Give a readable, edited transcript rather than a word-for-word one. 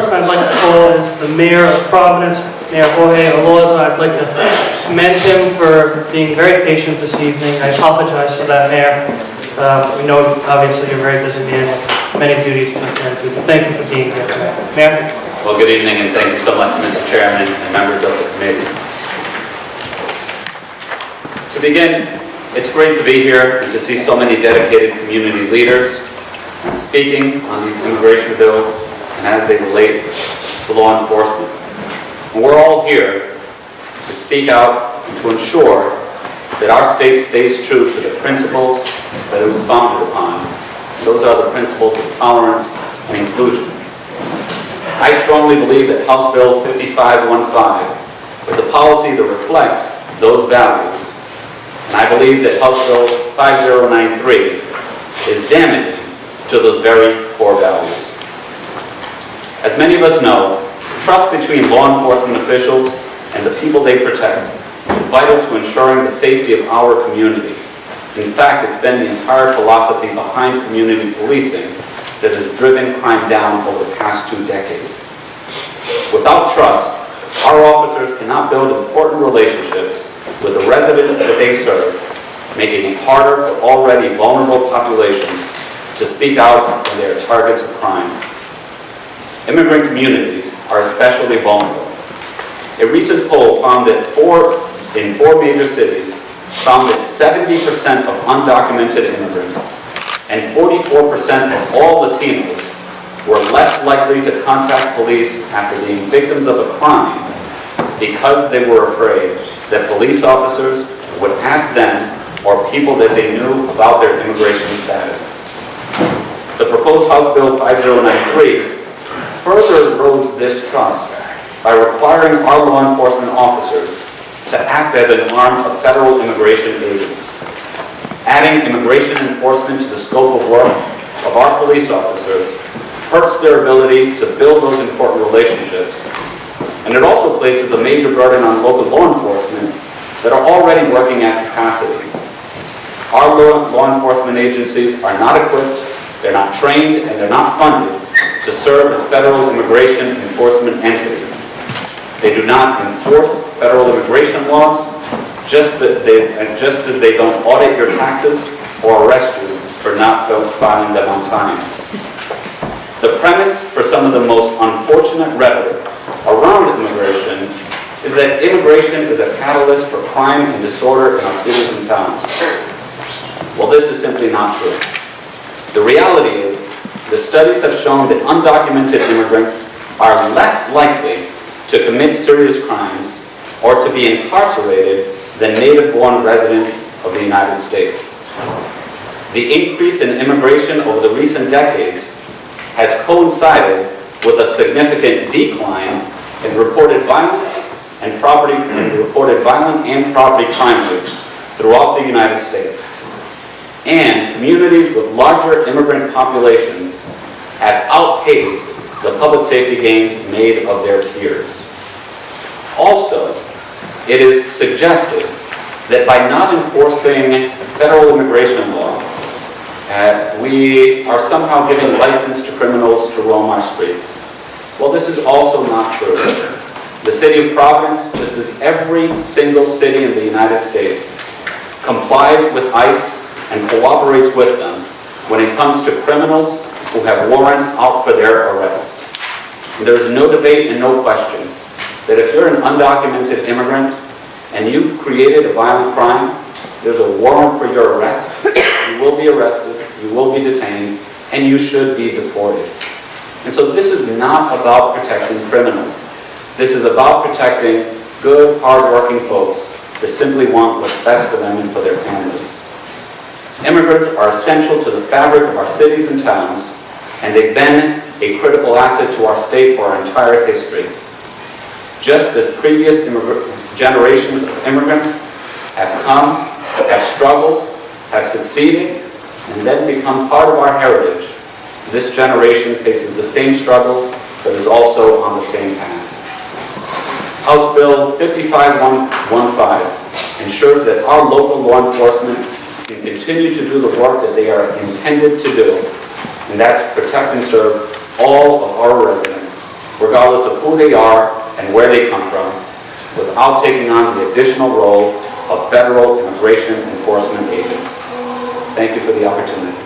person I'd like to call is the Mayor of Providence, Mayor Jorge Alorza. I'd like to commend him for being very patient this evening. I apologize for that, Mayor. We know, obviously, you're a very busy man with many duties to attend to, but thank you for being here tonight. Mayor? Well, good evening, and thank you so much, Mr. Chairman and members of the committee. To begin, it's great to be here and to see so many dedicated community leaders speaking on these immigration bills and as they relate to law enforcement. And we're all here to speak out and to ensure that our state stays true to the principles that it was founded upon. And those are the principles of tolerance and inclusion. I strongly believe that House Bill 5515 is a policy that reflects those values. And I believe that House Bill 5093 is damaging to those very core values. As many of us know, trust between law enforcement officials and the people they protect is vital to ensuring the safety of our community. In fact, it's been the entire philosophy behind community policing that has driven crime down over the past 2 decades. Without trust, our officers cannot build important relationships with the residents that they serve, making it harder for already vulnerable populations to speak out when they are targets of crime. Immigrant communities are especially vulnerable. A recent poll found that in four major cities found that 70% of undocumented immigrants and 44% of all Latinos were less likely to contact police after being victims of a crime because they were afraid that police officers would ask them or people that they knew about their immigration status. The proposed House Bill 5093 further erodes this trust by requiring our law enforcement officers to act as an arm of federal immigration agents. Adding immigration enforcement to the scope of work of our police officers hurts their ability to build those important relationships, and it also places a major burden on local law enforcement that are already working at capacity. Our law enforcement agencies are not equipped, they're not trained, and they're not funded to serve as federal immigration enforcement entities. They do not enforce federal immigration laws, just as they don't audit your taxes or arrest you for not filing them on time. The premise for some of the most unfortunate rhetoric around immigration is that immigration is a catalyst for crime and disorder in our cities and towns. Well, this is simply not true. The reality is, the studies have shown that undocumented immigrants are less likely to commit serious crimes or to be incarcerated than native-born residents of the United States. The increase in immigration over the recent decades has coincided with a significant decline in reported violence and property crime rates throughout the United States. And communities with larger immigrant populations have outpaced the public safety gains made of their peers. Also, it is suggested that by not enforcing federal immigration law, we are somehow giving license to criminals to roam our streets. Well, this is also not true. The city of Providence, just as every single city in the United States, complies with ICE and cooperates with them when it comes to criminals who have warrants out for their arrest. And there is no debate and no question that if you're an undocumented immigrant and you've created a violent crime, there's a warrant for your arrest, you will be arrested, you will be detained, and you should be deported. And so this is not about protecting criminals. This is about protecting good, hardworking folks that simply want what's best for them and for their families. Immigrants are essential to the fabric of our cities and towns, and they've been a critical asset to our state for our entire history. Just as previous generations of immigrants have come, have struggled, have succeeded, and then become part of our heritage, this generation faces the same struggles, but is also on the same path. House Bill 5515 ensures that our local law enforcement can continue to do the work that they are intended to do, and that's protect and serve all of our residents regardless of who they are and where they come from, without taking on the additional role of federal immigration enforcement agents. Thank you for the opportunity.